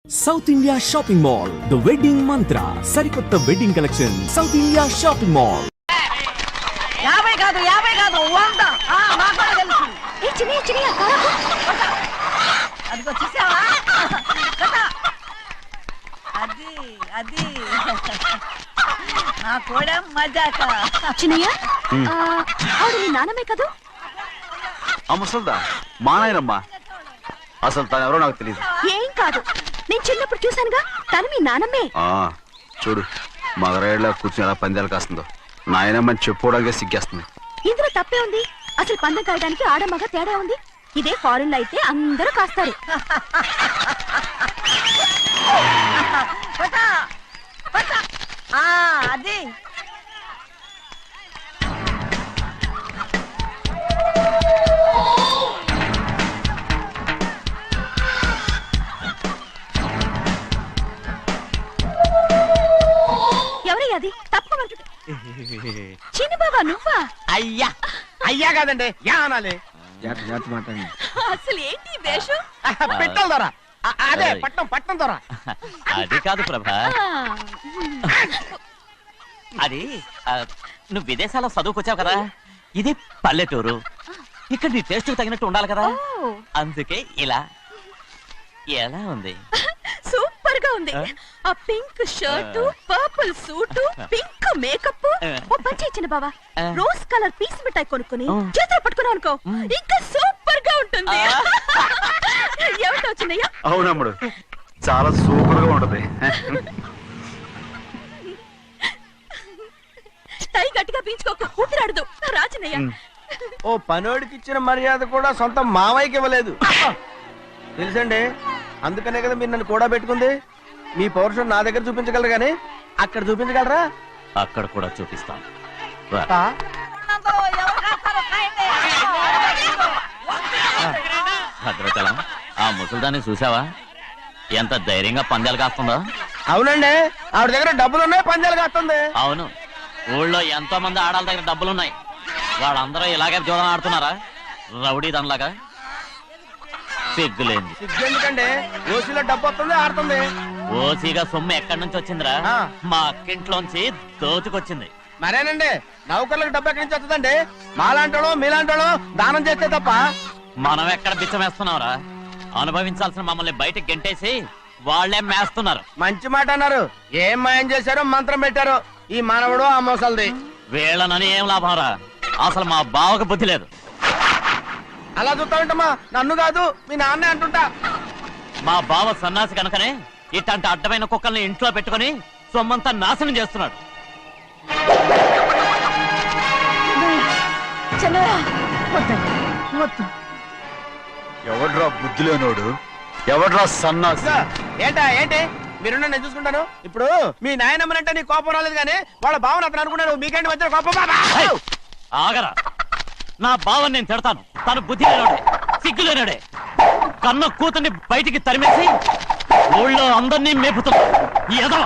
South India shopping mall the wedding మంత్ర సరికొత్త wedding collection south India shopping mall 50 కాదు 100 నాకు కూడా తెలుసు ఏ చిన్న అదిగో చూసావా అది అది నా కూడా మజాక చిన్నయ్య ఆవిడ మీ నాన్నమే కదూ? ముసల్దా మా నాయనమ్మా. అసలు తను ఎవరో నాకు తెలియదు. ఏం కాదు, నేను చిన్నప్పుడు చూశానుగా, తను మీ నాన్నమ్మే. చూడు మగరాయిలా కూర్చుని ఎలా పందాలు కాస్తుందో. నాయనమ్మని చెప్పుకోవడానికి సిగ్గేస్తుంది. ఇందులో తప్పే ఉంది? అసలు పందెం కాయడానికి ఆడమగ తేడా ఉంది. ఇదే ఫారెన్ లో అయితే అందరూ కాస్తారు. అది ఎవరయ్యా అది? తప్పమంటుంటే చిన్న బాబా నువ్వా? అయ్యా అయ్యా కాదండి యా అనాలి. అసలు ఏంటి వేషం? పెట్టాల ద్వారా అదే పట్నం ద్వారా. అది కాదు ప్రభా, అది నువ్వు విదేశాల్లో చదువుకొచ్చావు కదా, ఇది పల్లెటూరు, ఇక్కడ నీ టేస్ట్ తగినట్టు ఉండాలి కదా, అందుకే ఇలా. ఎలా ఉంది? సూపర్ గా ఉంది. ఆ pink shirt, purple suit, pink makeup. ఓ పచ్చి ఇచ్చిన బావా, రోజ్ కలర్ పీస్ మిఠాయి కొనుక్కుని చేతిలో పట్టుకున్నావు అనుకో, ఇంకా సూపర్ గా ఉంటుంది. ఏమిటో వచ్చిందయ్యా? అవునమ్ముడు, చాలా సూపర్ గా ఉంటది. టై గట్టిగా పీంచుకోకు, ఊపిరాడదు. రాజనయ్య, ఓ పనోడికి ఇచ్చిన మర్యాద కూడా సొంత మావయ్యకి ఇవ్వలేదు తెలుసండి. అందుకనే కదా మీరు నన్ను కూడా పెట్టుకుంది. మీ పౌరుషం నా దగ్గర చూపించగలరు కానీ అక్కడ చూపించగలరా? అక్కడ కూడా చూపిస్తాను. భద్రచలం, ఆ ముసల్దాన్ని చూసావా? ఎంత ధైర్యంగా పందాలు కాస్తుందో. అవునండి, ఆవిడ దగ్గర డబ్బులు ఉన్నాయి, పందాలు కాస్తుంది. అవును, ఊళ్ళో ఎంతో మంది ఆడాల దగ్గర డబ్బులున్నాయి. వాళ్ళందరూ ఇలాగే జోదం ఆడుతున్నారా రౌడీ దానిలాగా? సిగ్గులేంది. సిగ్గెందుకండి, ఓసీలో డబ్బు వస్తుంది, ఆడుతుంది. ఓసీగా సొమ్ము ఎక్కడి నుంచి వచ్చిందిరా? మా అక్కింట్లోంచి దోచుకొచ్చింది. మరేనండి, నౌకర్లకు డబ్బు ఎక్కడి నుంచి వస్తుందండి? మాలాంటోడు మీలాంటోడు దానం చేస్తే తప్ప. మనం ఎక్కడ బిచ్చం వేస్తున్నావురా? అనుభవించాల్సిన మమ్మల్ని బయటకు గెంటేసి వాళ్లే మేస్తున్నారు. మంచి మాట అన్నారు. ఏం మాయం చేశారో మంత్రం పెట్టారు ఈ మానవుడు ఆ మోసల్ది. వీళ్ళనని ఏం లాభంరా? అసలు మా బావకు బుద్ధి లేదు. అలా చూస్తా ఉంటామా? నన్ను కాదు మీ నాన్నే అంటుంటా. మా బావ సన్నాసి కనుకనే ఇట్లాంటి అడ్డమైన కుక్కల్ని ఇంట్లో పెట్టుకుని సొమ్మంతా నాశనం చేస్తున్నాడు. ఎవడ్రా బుద్ధిలోనోడు? ఎవడ్రా సన్నాసి? ఏంటి మీరు నేను చూసుకుంటాను. ఇప్పుడు మీ నాయనమ్మనంటే నీ కోపం రాలేదు కానీ వాళ్ళ భావన అతను అనుకున్నాడు. మీకేంటి మధ్య కోపం? ఆగరా, నా బావని నేను తిడతాను. తను బుద్ధి లేనాడే, సిగ్గు లేనాడే. కన్న కూతుర్ని బయటికి తరిమేసి ఊళ్ళో అందరినీ మేపుతున్నా. ఏదో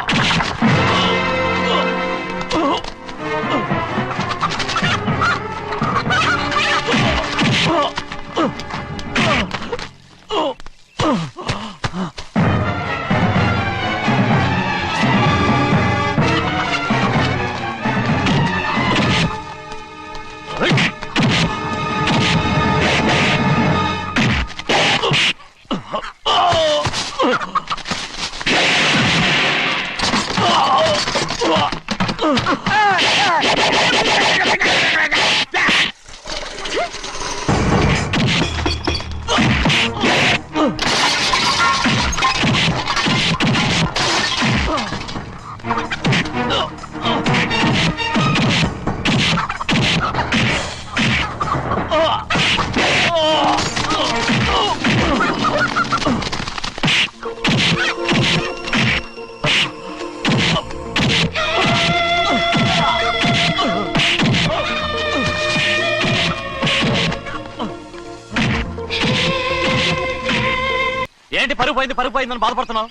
ఏంటి పరుగు పోయిందని బాధపడుతున్నావు?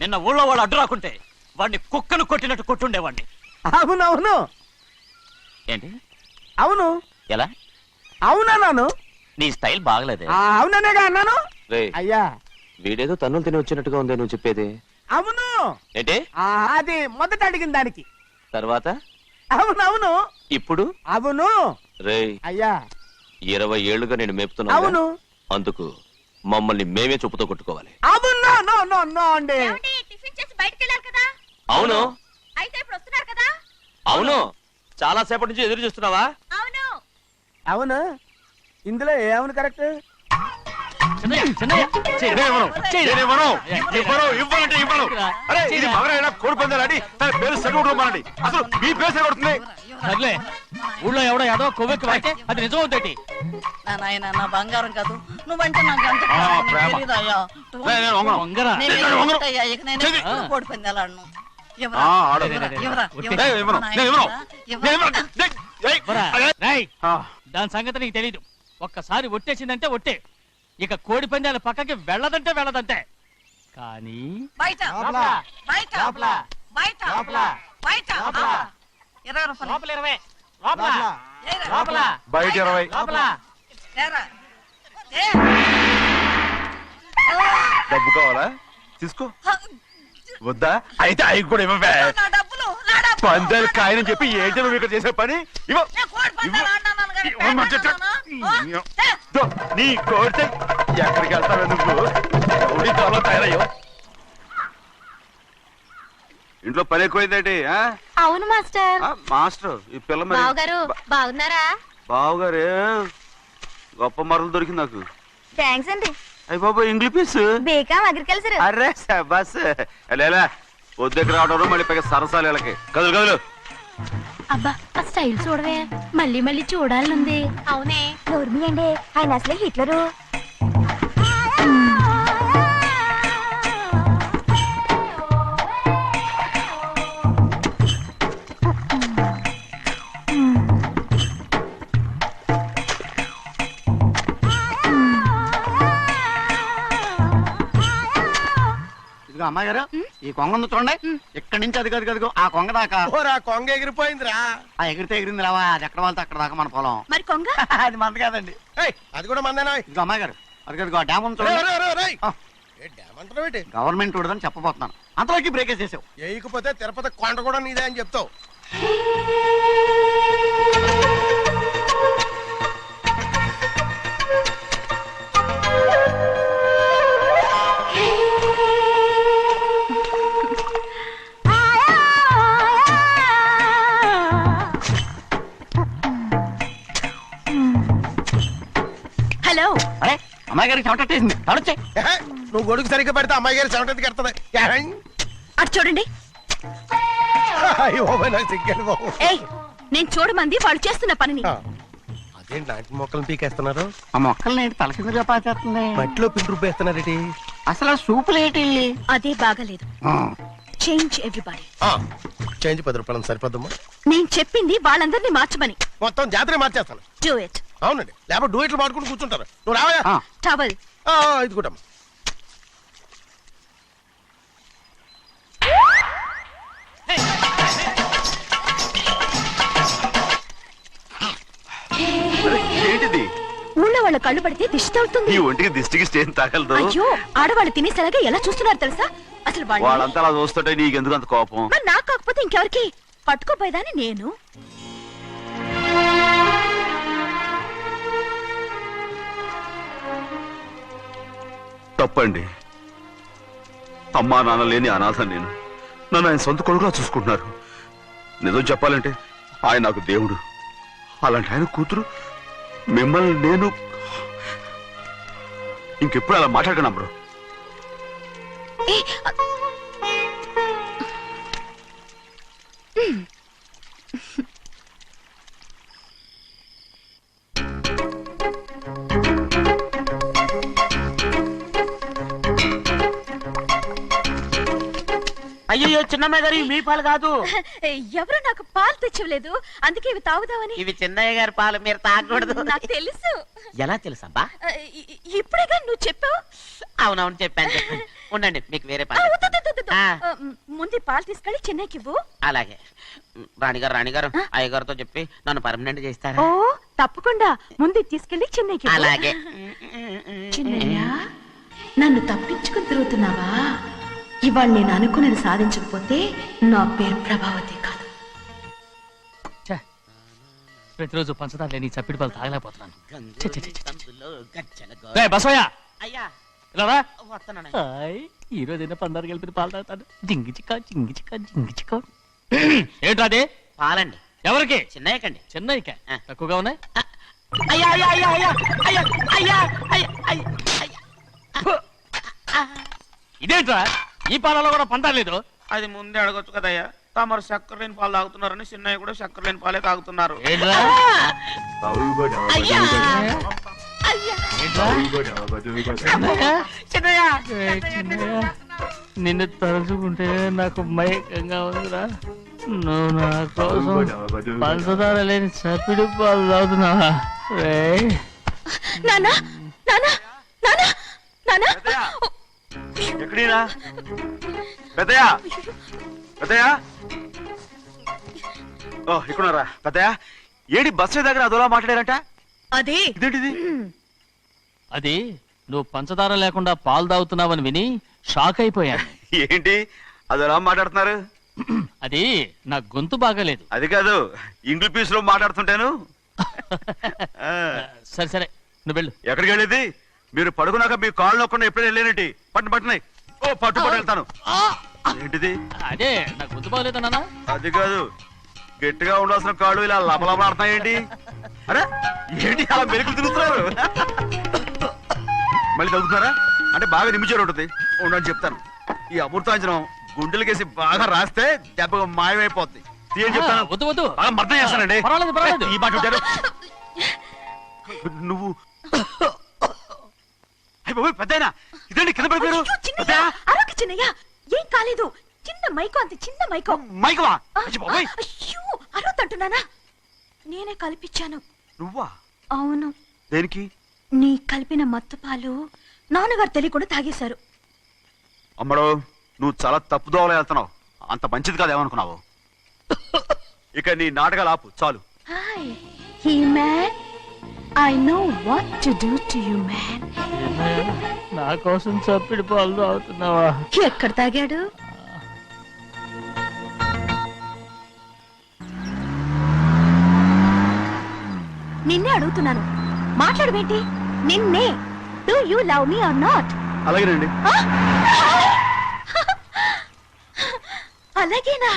నిన్న ఊళ్ళో వాళ్ళు అడ్డు రాకుంటే వాడిని కుక్కను కొట్టినట్టు కొట్టుండేవాడిని. అవునవును. ఏంటి? అవును. ఎలా? అవునన్నాను. నీ స్టైల్ బాగలేదే. అవుననేగా అన్నాను. రేయ్, అయ్యా వీడేదో తన్నులు తిని వచ్చినట్టుగా ఉందే నువ్వు చెప్పేది. అవును. ఏంటి అది మొదట అడిగిన దానికి. తర్వాత అవునవును. ఇప్పుడు అవును. రేయ్ అయ్యా 20 ఏళ్లుగా నేను మేపుతున్నా. అవును. అందుకు మమ్మల్ని మేమే చెప్పుతో కొట్టుకోవాలి. అవును. నో నో నో అండి. టిఫిన్ చేసి బయటికి వెళ్ళారు కదా. అవును. అయితే ఇప్పుడు వస్తున్నారు కదా. అవును. చాలా సేపటి నుంచి ఎదురు చూస్తున్నావా? అవును. అవును. ఇందులో ఏమవును కరెక్ట్? చిన్నయ్య, చిన్నయ్య, చెయ్. అరే ఇది మగరాయిలా కోడి పందాలని తన పేరు చదువుకోమనండి. అసలు మీ పేరు కొడుతుంది. సర్లే, ఊళ్ళో ఎవడో ఏదో కొవ్వెక్కి వాడితే అది నిజం అవుతాయి. నా నాయన నా బంగారం కాదు నువ్వంటే నాకు అంత ఆ, ప్రేమ. తెలీదయ్యా. నేను వంగను. వంగరా. నేను నేను వంగను. ఎక్కడయ్యా? ఇక నేను చెయ్యి. ఎప్పుడు కోడి పందాలు ఆడను. ఎవరా? ఆ, ఆడు. ఎవరా? రే, ఎవరా? రే, ఎవరా? నేను ఇవ్వను. నా నేను ఇవ్వను. నాయనా? నేను ఎవరా? ఇవ్వను. ఏయ్, పోరా. అదే. రేయ్, ఆ, దాని సంగతి నీకు తెలీదు. ఒక్కసారి ఒట్టేసిందంటే ఒట్టే. ఇక కోడి పందాల పక్కకి వెళ్ళదంటే వెళ్ళదంటే. కానీ బయట లోపల. బయట లోపల. బయట లోపల. బయట లోపల. 20 రూపాయలు. లోపల 20. లోపల. ఏరా? లోపల. బయట 20. లోపల. ఏరా? ఏ? డబ్బు కావాలా? తీసుకో. వద్దా? అయితే అవి కూడా ఇవ్వవే. నా డబ్బులు నా డబ్బులు. పందాలు కాయని చెప్పి ఏంటి నువ్వు ఇక్కడ చేసే పని? ఇవ్వ. నేను కోడి పందాలు ఆడినాను కానీ ఇవ్వమంటే పెట్టాను. ఏ? దో, నీ కోరితే ఎక్కడికి వెళ్తావే నువ్వు? రౌడీ త్వరలో తయారయ్యో. ఇంట్లో పని ఎక్కువైందేంటి? అవును మాస్టర్. మాస్టర్ ఈ పిల్ల మరి బావగారు బాగున్నారా? బావుగారే గొప్ప మరలు దొరికింది నాకు. థ్యాంక్స్ అండి. అయ్యి బాబు ఇంగ్లీష్ పీస్. బేకాం అగ్రికల్చర్. అరే బస్ లేలా వద్దకు రావడం మళ్ళీ పైగా సరసాలు వీళ్ళకి. కదులు కదులు. అబ్బా ఆ స్టైల్ చూడవే, మళ్ళీ మళ్ళీ చూడాలనుంది. అవునే నోర్మి అండి, ఆయన అసలే హిట్లరు. అమ్మాయి గారు ఈ కొంగ ఉంది చూడండి. ఇక్కడి నుంచి అది గదిగో ఆ కొంగ దాకా. ఓరా కొంగ ఎగిరిపోయిందిరా. ఆ ఎగిరితే ఎగిరింది రావా, అది ఎక్కడ వాళ్ళతో అక్కడ దాకా మన పొలం. మరి కొంగ అది మంద కాదండి. ఏయ్, అది కూడా మందేనా? ఇదిగో అమ్మాయి గారు అది గదిగో డ్యామ్ ఉంది చూడండి. గవర్నమెంట్ ఉండదని చెప్పబోతున్నాను, అంతలోకి బ్రేక్ వేసేసావు. వేయకపోతే తిరుపతి కొండ కూడా నీదే అని చెప్తావు. హలో. అరే అమ్మాయి గారికి చెమటేసింది, తడొచ్చే. ఏహే, నువ్వు గొడుగు సరిగ్గా పెడితే అమ్మాయి గారి సెవెంటీ కడుతుంది. అటు చూడండి. ఏయ్, నేను చూడమంది వాళ్ళు చేస్తున్న పనిని. అదేంటి నాటి మొక్కలు పీకేస్తున్నారు? ఆ మొక్కల్ని ఏంటి తల కిందగా పాచేస్తుంది? మట్టిలో పిండి రుబ్బేస్తున్నారేంటి? అసలు ఆ సూపులేటి? అదే బాగాలేదు. Change everybody. చేంజ్ 10 రూపాయలు సరిపోద్దమ్మా. నేను చెప్పింది వాళ్ళందరినీ మార్చమని. మొత్తం జాతర మార్చేస్తాను. Do it. అవునండి, లేకపోతే డూయిట్లు మాడుకుంటూ కూర్చుంటారు. నువ్వు రావా? టవల్. ఇది కూడా ఏంటిది? ఊళ్ళో వాళ్ళ కళ్ళు పడితే దిష్టి తగులుతుంది. ఈ ఒంటికి దిష్టికి స్టేన్ తాగలదు. అయ్యో, ఆడవాళ్ళు తినేసేలాగా ఎలా చూస్తున్నారు తెలుసా? అసలు వాళ్ళంతా అలా చూస్తుంటే నీకెందుకు అంత కోపం? మరి నాకు కాకపోతే ఇంకెవరికి? పట్టుకోపోయేదాన్ని నేను. తప్పండి. అమ్మా నాన్న లేని అనాథ నేను. నన్ను ఆయన సొంత కొడుకులా చూసుకుంటున్నారు. నిజం చెప్పాలంటే ఆయన నాకు దేవుడు. అలాంటి ఆయన కూతురు మిమ్మల్ని నేను ఇంకెప్పుడు అలా మాట్లాడగలను బ్రో. అయ్యో చిన్నమ్మాయి గారు మీ పాలు కాదు. ఎవరు నాకు పాలు తెచ్చివ్వలేదు, అందుకే ఇవి తాగుదామని. ఇవి చిన్నయ్య గారి పాలు, మీరు తాగకూడదు. నాకు తెలుసు. ఎలా తెలుసబ్బా? ఇప్పుడేగా నువ్వు చెప్పావు. అవునవును చెప్పాను. ఉండండి, మీకు వేరే ఆ, పాలు. వద్దు, వద్దు, వద్దు. ముందు పాలు తీసుకెళ్ళి చెన్నైకి ఇవ్వు. అలాగే. రాణిగారు అయ్యగారితో చెప్పి నన్ను పర్మనెంట్ చేస్తారా? ఓ తప్పకుండా, ముందు తీసుకెళ్ళి చెన్నైకి ఇవ్వు. అలాగే. చిన్నయ్య, నన్ను తప్పించుకుని తిరుగుతున్నావా? ఇవాళ నేను అనుకున్నది సాధించకపోతే నా పేరు ప్రభావతి కాదు. ప్రతిరోజు పంచదార లేని చప్పిడి పాలు తాగలేకపోతున్నాను. బసవయ్య ఇలా రా. హాయ్, ఈ రోజు అయినా పందారు కలిపి పాలు తాగుతాను. జింగి చిక్క జింగి చిక్క జింగి చిక్క. ఏంట్రా అది? పాలండి. ఎవరికి? చిన్నయ్యకండి. చెన్నైకా? తక్కువగా ఉన్నాయి. అయ్యా అయ్యా అయ్యా అయ్యా అయ్యా అయ్యా అయ్యా అయ్యా అయ్యా. ఇదేంట్రా, ఈ పాలలో కూడా పంట లేదు? అది ముందే అడగొచ్చు కదయ్యా. తమరు చక్కెర లేని పాలు తాగుతున్నారని చిన్నయ్య కూడా చక్కెర లేని పాలే తాగుతున్నారు. ఏంట్రా? అయ్యా చిన్నయ్య చిన్నయ్య, నిన్ను తలుచుకుంటే నాకు మైకంగా ఉందిరా. నువ్వు నా కోసం పంచదార లేని చప్పిడి పాలు తాగుతున్నావా? నానా నానా నానా నానా ఎక్కడీనా పెద్దయా? పెద్దయా? ఓ ఇక్కడున్నారా పెద్దయా? ఏడి బస్సు దగ్గర అదోలా మాట్లాడారంట. అదే ఇదేంటిది? అది నువ్వు పంచదార లేకుండా పాలు తాగుతున్నావని విని షాక్ అయిపోయాను. ఏంటి అదోలా మాట్లాడుతున్నారు? అది నా గొంతు బాగాలేదు. అది కాదు, ఇంగ్లీష్ పీస్ లో మాట్లాడుతుంటాను. ఆ, సరే సరే, నువ్వు వెళ్ళు. ఎక్కడికి వెళ్ళేది? మీరు పడుకున్నాక మీ కాళ్ళు నొక్కకుండా ఎప్పుడైనా వెళ్ళేనంటి. పట్టునాయి. ఓ పట్టు వెళ్తాను. ఏంటిది? అదే నా గొంతు బాగలేదు నాన్న. అది కాదు, గట్టిగా ఉండాల్సిన కాళ్ళు ఇలా లబలబలాడుతున్నాయేంటి? అరే ఏంటి అలా మెరుకులు తిరుగుతున్నారు? మళ్ళీ తగ్గుతున్నారా? అంటే బాగా నిమిషాలు ఉంటుంది. ఉండని చెప్తాను. ఈ అమృతాంజనం గుండెలకేసి బాగా రాస్తే దెబ్బగా మాయమైపోద్ది. తీయని చెప్తాను. వద్దు వద్దు, బాగా మర్దం చేస్తానండి. పర్వాలేదు పర్వాలేదు. ఈ మాట ఉంటారు నువ్వు. పెద్దయినా ఇదండి కింద పడిపోయారు. అరొక చిన్నయ్య, ఏం కాలేదు. చిన్న మైకో, అంత చిన్న మైకో. మైకవా? అయ్యో అరవతంటున్నానా? నేనే కల్పించాను. నువ్వా? అవును. దేనికి? నీ కలిపిన మత్తు పాలు నాన్నగారు తెలియకుండా తాగేశారు. అమ్మడో, నువ్వు చాలా తప్పుదోవలో వెళ్తున్నావు. అంత మంచిది కాదు ఏమనుకున్నావు? ఇక నీ నాటకాలు ఆపు చాలు. Hi he man, I know what to do to you man. నా కోసం చప్పిడి పాలు తాగుతున్నావా? ఎక్కడ తాగాడు? నిన్నే అడుగుతున్నాను, మాట్లాడవేంటి? నిన్నే. Do you love me or not? అలాగేనండి. అలాగేనా?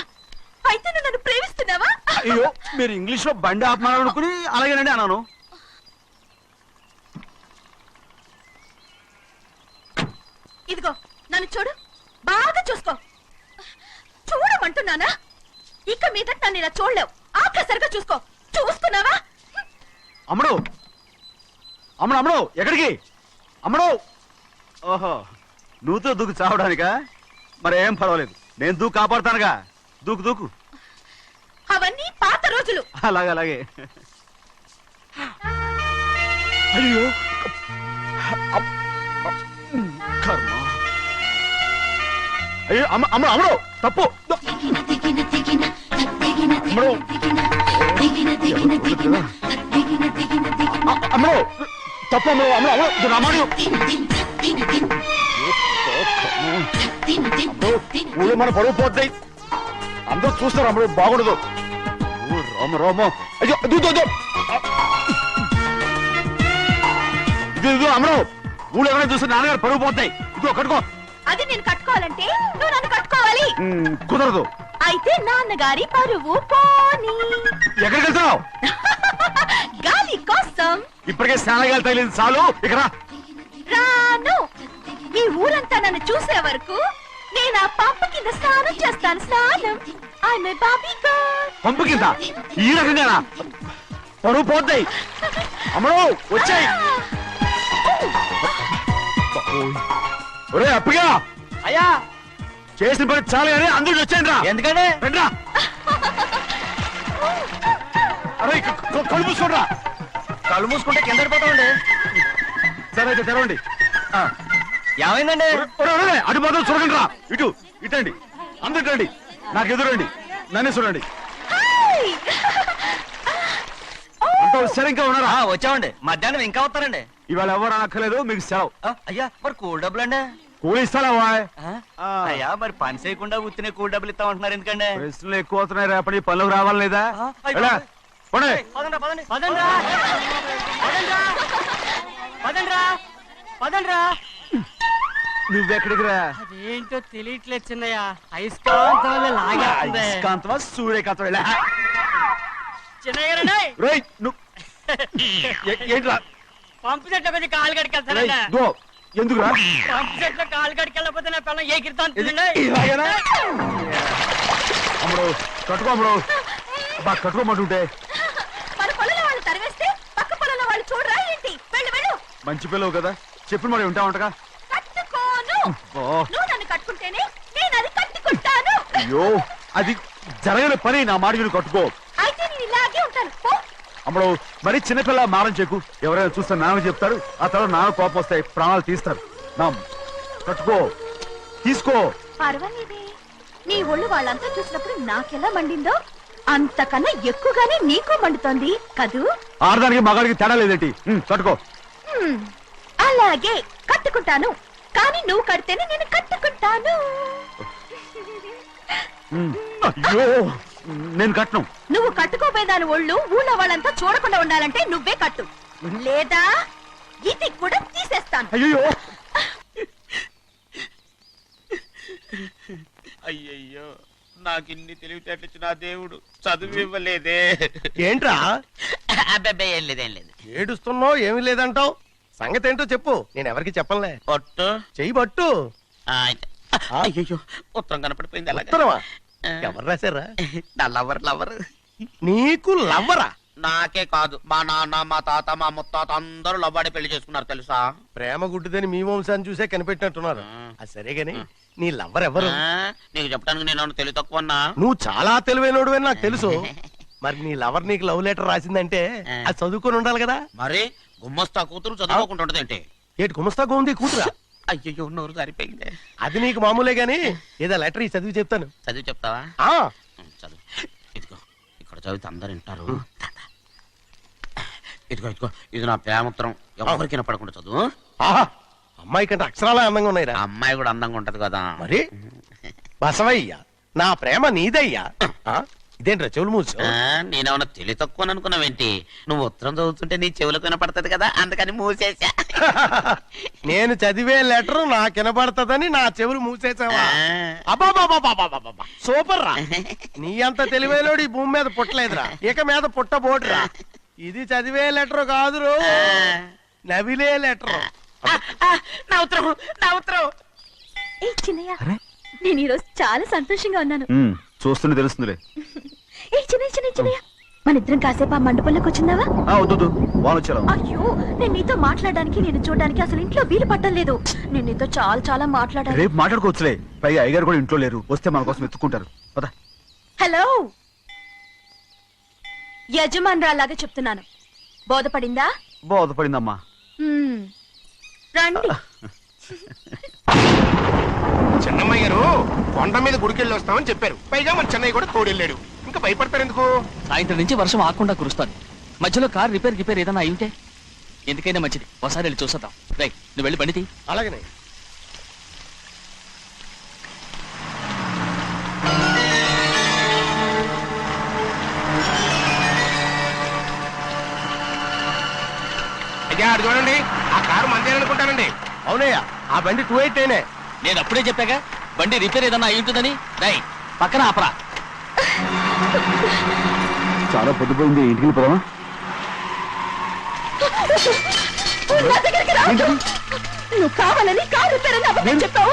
అయితే నువ్వు నన్ను ప్రేమిస్తున్నావా? అయ్యో, మీరు ఇంగ్లీష్ లో బండి ఆపమాలనుకుని అలాగేనండి అన్నాను. ఇదిగో నన్ను చూడు, బాగా చూసుకో. చూడమంటున్నానా? ఇక మీద నన్ను ఇలా చూడలేవు. ఆఖసరిగా చూసుకో. చూస్తున్నావా? అమ్మడు అమ్మడు అమ్మడు ఎక్కడికి? అమ్మడు. ఓహో, నువ్వుతో దూకు చావడానికా? మరేం పర్వాలేదు, నేను దూకు కాపాడుతానుగా. దూకు దూకు. అవన్నీ పాత రోజులు. అలాగే అలాగే. అయ్యో కర్మ. అయ్యో అమ్మ అమ్మ అమ్మడు తప్పు. అమ్మడు అమ్మడు తప్పు. అమ్మడు అమ్మడు అమ్మడు రామాడు. ఊళ్ళో మన పరువు పోతాయి. అందరూ చూస్తారు. అమ్మడు బాగుండదు. రామ రామ. అయ్యో ఇది అమ్మడు, ఊళ్ళో ఎవరైనా చూస్తే నాన్నగారు పరువు పోతాయి. ఇదిగో కట్టుకో. అది నేను కట్టుకోవాలంటే నువ్వు నన్ను కట్టుకోవాలి. కుదరదు. అయితే నాన్నగారి పరువు పోనీ. ఎక్కడికి వెళ్తున్నావు? గాలి కోసం. ఇప్పటికే స్నానగాలు తగిలింది చాలు. ఇక్కడ రాను. ఈ ఊరంతా నన్ను చూసే వరకు నేను ఆ పంపు కింద స్నానం చేస్తాను. స్నానం. I'm a Barbie girl. పంపు కింద ఈ రకంగా పరువు పోతాయి. అమ్మడు వచ్చాయి. ఒరే అప్పగా, అయ్యా చేసిన పని చాలు కానీ అందరూ వచ్చాను రా. ఎందుకంటే రండ్రా. అరే కళ్ళు మూసుకోండిరా. కళ్ళు మూసుకుంటే కింద పడిపోతామండి. సరే అయితే తెరవండి. ఏమైందండి? అటు మాత్రం చూడండి రా. ఇటు ఇటండి. అందరు రండి. నాకు ఎదురండి. నన్ను చూడండి. అంత సరే ఇంకా ఉన్నారా? వచ్చామండి. మధ్యాహ్నం ఇంకా వస్తారండి. ఇవాళ ఎవరు అనక్కర్లేదు, మీకు సెలవు. అయ్యా మరి కూల్ డబ్బులు అండి? కూలి ఇస్తావా? అయ్యా మరి పని చేయకుండా ఉత్తినే కూల్ డబ్బులు ఇస్తామంటున్నారు ఎందుకండి? ప్రశ్నలు ఎక్కువ అవుతున్నాయి, రేపటి పనులకు రావాలి లేదా? వెళ్ళా, పోనీ. నువ్వెక్కడికి రా? అదేంటో తెలియట్లేదు చిన్నయ్య, అయస్కాంతం వల్ల లాగేస్తుంది. అయస్కాంతమా సూర్యకాంతం? వెళ్ళా. చిన్నయ్య రండి. రేయ్, నువ్వు ఏంట్రా? పంపు చెట్లు కొంచెం కాలు కడికెళ్తానండి. రేయ్, దో. ఎందుకురా? పంపు చెట్లు కాలు కడికెళ్ళకపోతే నా పిల్లలు ఏ కిర్తాను ఇలాగేనా? అమ్ముడు కట్టుకో, అమ్ముడు. బా కట్టుకోమంటుంటే మన పొలంలో వాళ్ళు తరివేస్తే పక్క పొలంలో వాళ్ళు చూడరా ఏంటి? వెళ్ళు వెళ్ళు. మంచి పిల్లవు కదా, చెప్పిన మరి ఉంటావంటగా. కట్టుకోను. నువ్వు నన్ను కట్టుకుంటేనే నేను అది కట్టుకుంటాను. అయ్యో, అది జరగని పని. నా మాట విని కట్టుకో. అయితే నేను ఇలాగే ఉంటాను. పో. అమ్మడు మరి చిన్నపిల్ల మారం చెక్కు. ఎవరైనా చూస్తే నాన్న చెప్తారు, ఆ తర్వాత నాన్న కోపం వస్తాయి, ప్రాణాలు తీస్తారు. నా కట్టుకో, తీసుకో. పర్వాలేదే, నీ ఒళ్ళు వాళ్ళంతా చూసినప్పుడు నాకెలా మండిందో అంతకన్నా ఎక్కువగానే నీకు మండుతోంది కదూ? ఆడదానికి మగాడికి తేడా లేదేంటి? కట్టుకో. అలాగే కట్టుకుంటాను, కానీ నువ్వు కడితేనే నేను కట్టుకుంటాను. అయ్యో, నేను కట్టను. నువ్వు కట్టుకోపోయేదాని ఒళ్ళు ఊళ్ళో వాళ్ళంతా చూడకుండా ఉండాలంటే నువ్వే కట్టు, లేదా ఇది కూడా తీసేస్తాను. అయ్యో, అయ్యయ్యో, నాకు ఇన్ని తెలివితేటలు ఇచ్చిన ఆ దేవుడు చదువు ఇవ్వలేదే. ఏంట్రా అబ్బాయి ఏం లేదు, ఏం లేదు. ఏడుస్తున్నావు? ఏమీ లేదంటావు. సంగతి ఏంటో చెప్పు, నేను ఎవరికి చెప్పనులే. ఒట్టు. చెయ్యి పట్టు. అయ్యో, ఉత్తరం కనపడిపోయింది. అలాగే ఉత్తరమా? ఎవరు రాశారా? నా లవర్ లవర్. నీకు లవ్వరా? నాకే కాదు, మా నాన్న, మా తాత, మా ముత్తాత అందరూ లవ్వాడి పెళ్లి చేసుకున్నారు తెలుసా? ప్రేమ గుడ్డిదని మీ వంశాన్ని చూసే కనిపెట్టినట్టున్నారు. అది సరే గాని నీ లవ్వర్ ఎవరు? నీకు చెప్పడానికి నేను తెలివి తక్కువన్నా? నువ్వు చాలా తెలివైనడు అని నాకు తెలుసు. మరి నీ లవర్ నీకు లవ్ లెటర్ రాసిందంటే అది చదువుకొని ఉండాలి కదా. మరి గుమ్మస్తా కూతురు చదువుకోకుండా ఉండదేంటి? ఏటి గుమస్తా గోంది కూతురా? అయ్యో, నోరు సరిపోయింది. అది నీకు మామూలే గాని ఏదో లెటర్ ఈ చదివి చెప్తాను. చదివి చెప్తావా? ఆ చదువు. ఇదిగో ఇక్కడ చదివితే అందరు వింటారు. ఇదిగో ఇదిగో, ఇది నా ప్రేమోత్తరం. ఎవరికి వినపడకుండా చదువు. ఆహా, అమ్మాయి కంటే అక్షరాలే అందంగా ఉన్నాయిరా. ఆ అమ్మాయి కూడా అందంగా ఉంటది కదా. మరి బసవయ్య, నా ప్రేమ నీదయ్యా. ఇదేంట్రా చెవులు మూసు? నేనేమన్నా తెలివి తక్కువ అనుకున్నావేంటి? నువ్వు ఉత్తరం చదువుతుంటే నీ చెవులకు వినపడుతుంది కదా, అందుకని మూసేసా. నేను చదివే లెటర్ నాకు వినపడుతుందని నా చెవులు మూసేసావా? అబాబాబాబాబాబాబా, సూపర్ రా. నీ అంత తెలివైనోడు ఈ భూమి మీద పుట్టలేదురా, ఇక మీద పుట్టబోడురా. ఇది చదివే లెటర్ కాదురు, నవిలే లెటర్. నా ఉత్తరం, నా ఉత్తరం. ఏ చిన్నయ్య, నేను ఈరోజు చాలా సంతోషంగా ఉన్నాను. చూస్తుంటే తెలుస్తుందిలే. ఏ చిన్నయ్య చిన్నయ్య చిన్నయ్య, మన ఇద్దరం కాసేపు ఆ మండపంలోకి వచ్చిందావా? వద్దు, వాళ్ళు వచ్చారు. అయ్యో, నేను నీతో మాట్లాడడానికి, నేను చూడడానికి అసలు ఇంట్లో వీలు పట్టలేదు. నేను నీతో చాలా చాలా మాట్లాడాలి. రేపు మాట్లాడుకోవచ్చులే, పైగా అయ్యగారు కూడా ఇంట్లో లేరు, వస్తే మన కోసం ఎత్తుకుంటారు. పద. హలో, యజమానురాలాగా చెప్తున్నాను, బోధపడిందా? బోధపడిందమ్మా. రండి. చెన్నమ్మాయి గారు కొండ మీద గుడికెళ్ళి వస్తామని చెప్పారు. పైగా మన చెన్నయ్య కూడా తోడెళ్ళాడు. ఇంకా భయపడతారు ఎందుకు? సాయంత్రం నుంచి వర్షం ఆకుండా కురుస్తాను. మధ్యలో కార్ రిపేర్ ఏదైనా అయి ఉంటే ఎందుకైనా మంచిది, ఒకసారి వెళ్ళి చూసేద్దాం. రైట్, నువ్వు వెళ్ళి బండి తీ. అలాగనే. అయ్యా, అటు చూడండి, ఆ కారు మందేననుకుంటానండి. అవునయ్యా, ఆ బండి 288. నేను అప్పుడే చెప్పాగా బండి రిపేర్ ఏదన్నా అయి ఉంటుందని. రైట్, పక్కన ఆపరా. చాలా పొద్దుపోయింది, ఇంటికి వెళ్ళిపోదామా? నా దగ్గరికి రా. నువ్వు కావాలని కారు రిపేర్ అని చెప్పావు.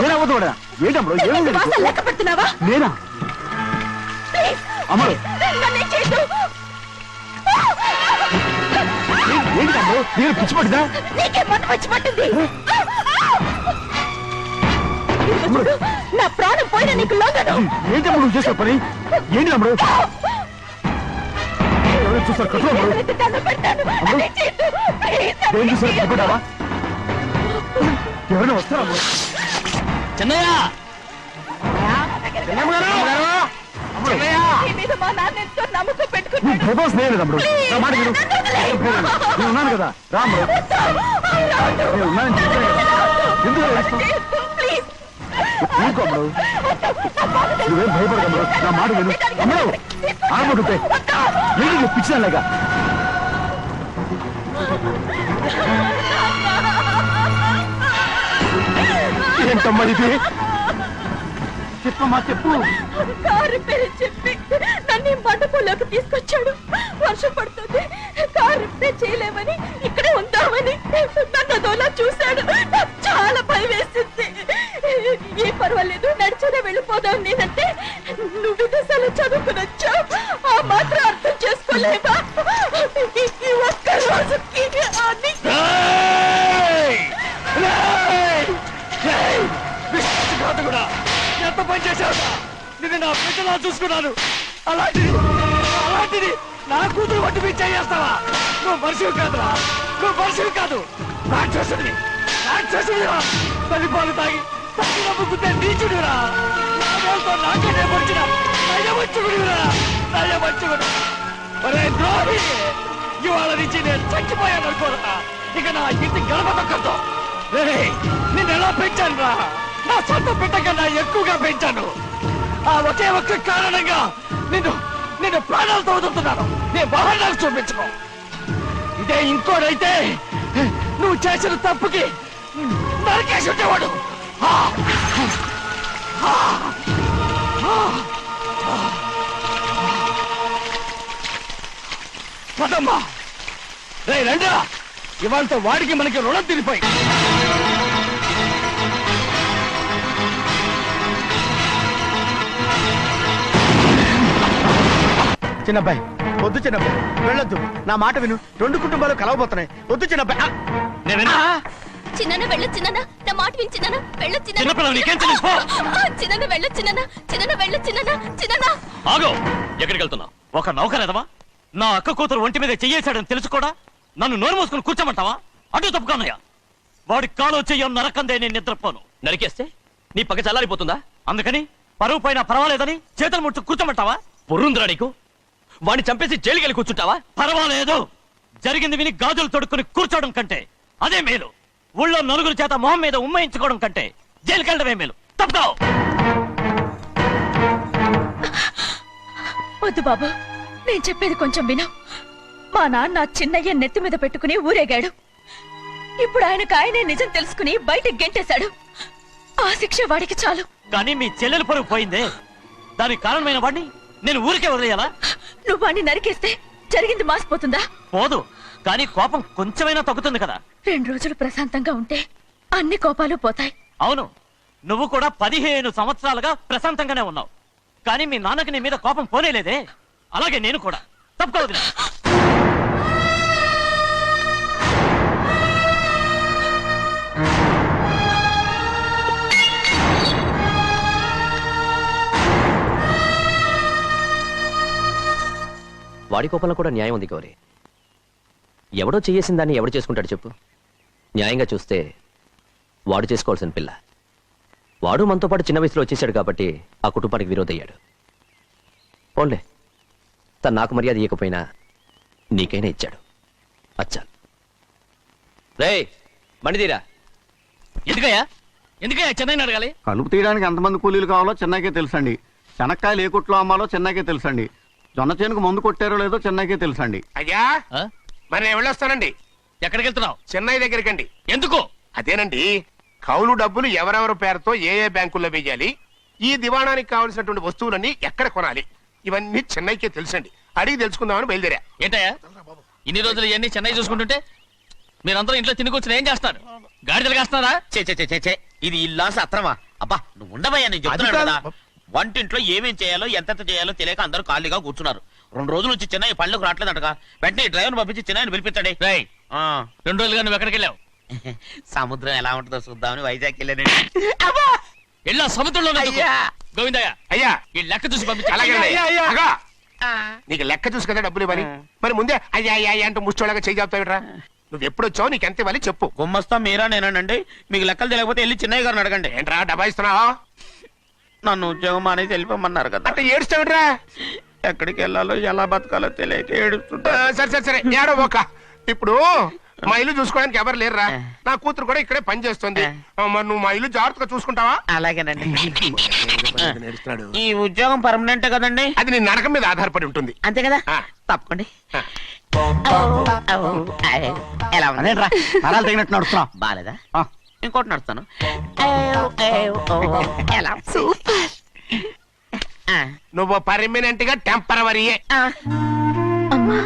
వాసన లెక్క పెడుతున్నావా? నేనా? ప్లీజ్, అమ్మడు, నన్ను ఏం చేయొద్దు. ఏంటి తమ్ముడు, నేను పిచ్చి పట్టిందా? నీకే మొన్న వచ్చి పట్టింది. ఇదిగో చూడు, నా ప్రాణం పోయినా నీకు లొంగను. ఏంటి తమ్ముడు నువ్వు చేసే పని? ఏంటి తమ్ముడు? ఎవరైనా చూస్తారు, కట్టుకో తమ్ముడు. దండం పెడతాను. నన్ను చేయొద్దు. ప్లీజ్, ఏం చూసారు, కట్టుకుంటావా? ఎవరైనా వస్తారా? చెన్నయ్య, నీ మీద మా నాన్న ఎంతో నమ్మకం నీ పెట్టుకున్నాడు. ప్రభాస్ నేను తమ్ముడు, నా మాట విను. నేను ఉన్నాను కదా, రాము. నేను ఉన్నానని చెప్పాను కదా. ఎందుకు ఏడుస్తావు? ప్లీజ్ ఊరుకో అమ్మడు. నువ్వేం భయపడకమ్మడు, నా మాట విను. అమ్మడు ఆడబడుతాయి నీకు పిచ్చిదానిలాగా. ఏంటమ్మా ఇది? చెప్పమ్మా చెప్పు. కారు పేరు చెప్పి నన్ను ఈ మండపంలోకి తీసుకొచ్చాడు. వర్షం పడుతుంది, కారు రిపేర్ చేయలేమని ఇక్కడే ఉందామని నన్ను అదోలా చూశాడు. నాకు చాలా భయం వేసింది. ఏ పర్వాలేదు, నడిచేదే వెళ్ళిపోదాం నేనంటే నువ్వు విదేశాలు చదువుకుని వచ్చావు, ఆ మాత్రం అర్థం చేసుకోలేవా? ఈ ఒక్క రోజుకి అన్ని కూడా ఎంత పని చేశావు? నేను నా బిడ్డలా చూసుకున్నాను. అలాంటిది నా కూతురు వంటి మీద చేస్తావా? నువ్వు మనిషివి కాదురా, నువ్వు మనిషివి కాదు, రాక్షసుడివి. తల్లిపాలు తాగి తల్లిలో ముగ్గుతే నీచుడురా. నాకే వచ్చిన నయవంచుకుడు. ఒరే ద్రోహి, ఇవాళ నుంచి నేను చచ్చిపోయాను అనుకోరా. ఇక నా ఇంటి గడప తొక్కతో నిన్ను ఎలా పెంచాను రా? నా సొంత బిడ్డ కన్నా ఎక్కువగా పెంచాను. ఆ ఒకే ఒక్క కారణంగా నిన్ను ప్రాణాలతో వదులుతున్నాను. నేను బహానాలు చూపించుకో. ఇదే ఇంకోడైతే నువ్వు చేసిన తప్పుకి నరికేసి ఉండేవాడు. పదమ్మా, రే రండా, ఇవాళతో వాడికి మనకి రుణం తిరిగిపోయి. చిన్నబ్బాయి వద్దు, చిన్నబ్బాయి వెళ్ళొద్దు, నా మాట విను. రెండు కుటుంబాలు కలవబోతున్నాయి. వద్దు చిన్నబ్బాయి. చిన్న వెళ్ళు, చిన్న నా మాట విని చిన్న వెళ్ళు, చిన్నపిల్లలు నీకేం తెలుసు? చిన్న వెళ్ళు, చిన్న వెళ్ళు, చిన్న. ఆగో, ఎక్కడికి వెళ్తున్నావు? ఒక నౌకరేదవా నా అక్క కూతురు ఒంటి మీద చెయ్యేశాడని తెలుసు కూడా నన్ను నోరు మూసుకుని కూర్చోమంటావా? అటు తప్పుకున్నాయా? వాడి కాలో చెయ్యం నరకందే నేను నిద్రపోను. నరికేస్తే నీ పక్క చల్లారిపోతుందా? అందుకని పరువు పైన పర్వాలేదని చేతులు ముట్టు కూర్చోమంటావా? పొర్రుందిరా నీకు? వాడిని చంపేసి జైలుకెళ్ళి కూర్చుంటావా? పర్వాలేదు, జరిగింది విని గాజులు తొడుక్కుని కూర్చోవడం కంటే అదే మేలు. ఊళ్ళో నలుగురు చేత మొహం మీద ఉమ్మయించుకోవడం కంటే జైలుకెళ్ళడమే మేలు. తప్పుకో. వద్దు బాబు, నేను చెప్పేది కొంచెం విను. మా నాన్న చిన్నయ్య నెత్తి మీద పెట్టుకుని ఊరేగాడు. ఇప్పుడు ఆయనే నిజం తెలుసుకుని బయటకు గెంటేశాడు. ఆ శిక్ష వాడికి చాలు. కానీ మీ చెల్లెలు పరువు పోయిందే, దానికి కారణమైన వాడిని నేను ఊరికే వదిలేయాలా? నువ్వు వాడిని నరికేస్తే జరిగింది మాసిపోతుందా? పోదు, కానీ కోపం కొంచెమైనా తగ్గుతుంది కదా. 2 రోజులు ప్రశాంతంగా ఉంటే అన్ని కోపాలు పోతాయి. అవును, నువ్వు కూడా 15 సంవత్సరాలుగా ప్రశాంతంగానే ఉన్నావు. కానీ మీ నాన్నకి నీ మీద కోపం పోనేలేదే. అలాగే నేను కూడా. తప్పుకోవద్దు. వాడి కోపంలో కూడా న్యాయం ఉంది గౌరీ. ఎవడో చేసిన దాన్ని ఎవడు చేసుకుంటాడు చెప్పు? న్యాయంగా చూస్తే వాడు చేసుకోవాల్సిన పిల్ల. వాడు మనతో పాటు చిన్న వయసులో వచ్చేసాడు కాబట్టి ఆ కుటుంబానికి విరోధయ్యాడు. పోన్లే, తను నాకు మర్యాద ఇవ్వకపోయినా నీకైనా ఇచ్చాడు. అచ్చా రే మణిదీరా. ఎందుకయ్యా చెన్నైని అడగాలి? కలుపు తీయడానికి ఎంతమంది కూలీలు కావాలో చెన్నైకే తెలుసండి. శనక్కాయలు ఏ కొట్లో అమ్మాలో చెన్నైకే తెలుసండి. జొన్న చేనుకు మందు కొట్టారో లేదో చెన్నైకే తెలుసండి. అయ్యా మరి నేను వెళ్ళొస్తానండి. ఎక్కడికి వెళ్తున్నావు? చెన్నై దగ్గరికండి. ఎందుకు? అదేనండి, కౌలు డబ్బులు ఎవరెవరి పేరుతో ఏ ఏ బ్యాంకుల్లో వేయాలి, ఈ దివాణానికి కావలసినటువంటి వస్తువులన్నీ ఎక్కడ కొనాలి, ఇవన్నీ చెన్నైకే తెలుసండి. అడిగి తెలుసుకుందామని బయలుదేరా. ఏంటయ్యా ఇన్ని రోజులు ఇవన్నీ చెన్నై చూసుకుంటుంటే మీరందరూ ఇంట్లో తిని కూర్చుని ఏం చేస్తారు? గాడిదలు కాస్తున్నారా? ఇది ఇల్లా సత్రమా? అబ్బా నువ్వు ఉండవయ్యా, నేను చెప్తున్నాను కదా. వంటింట్లో ఏమేం చేయాలో ఎంతెంత చేయాలో తెలియక అందరూ ఖాళీగా కూర్చున్నారు. 2 రోజుల నుంచి చెన్నై పళ్ళకు రావట్లేదంటగా. వెంటనే డ్రైవర్ పంపించి చెన్నైని పిలిపించండి. 2 రోజులుగా నువ్వు ఎక్కడికి వెళ్ళావు? సముద్రం ఎలా ఉంటుందో చూద్దామని వైజాగ్ వెళ్ళానండి. వెళ్ళా సముద్రంలో గోవిందయ్య అయ్యా ఈ లెక్క చూసి పంపించి. అగా, నీకు లెక్క చూసి కదా డబ్బులు ఇవ్వాలి. మరి ముందే అయ్యా అయ్యా అంటూ ముష్టోళ్ళగా చేయి చెప్తావిట్రా. నువ్వు ఎప్పుడు వచ్చావు, నీకు ఎంత ఇవ్వాలి చెప్పు. గుమ్మస్తా మీరా నేనండి. మీకు లెక్కలు తెలియకపోతే వెళ్ళి చెన్నై గారిని అడగండి. ఏంట్రా డబ్బా ఇస్తున్నావా? నన్ను ఉద్యోగం అనేది వెళ్ళిపోమన్నారు కదా. అంటే ఏడుస్తావిట్రా? ఎక్కడికి వెళ్ళాలో ఎలా బతకాలో తెలియక ఏడుస్తుంటా. సరే సరే సరే ఏడో ఒక. ఇప్పుడు మా ఇల్లు చూసుకోవడానికి ఎవరు లేరురా. నా కూతురు కూడా ఇక్కడే పని చేస్తుంది. మరి నువ్వు మా ఇల్లు జాగ్రత్తగా చూసుకుంటావా? అలాగేనండి. నేర్చుకున్నాడు. ఈ ఉద్యోగం పర్మనెంట్ కదండి? అది నీ నరకం మీద ఆధారపడి ఉంటుంది. అంతే కదా? తప్పకండి. ఎలా ఉంది? అదేంట్రా నరాలు తగినట్టు నడుస్తున్నావు? బాలేదా? ఇంకోటి నడుస్తాను. ఎలా? నువ్వు పర్మనెంట్ గా టెంపరవరీయే. అమ్మా,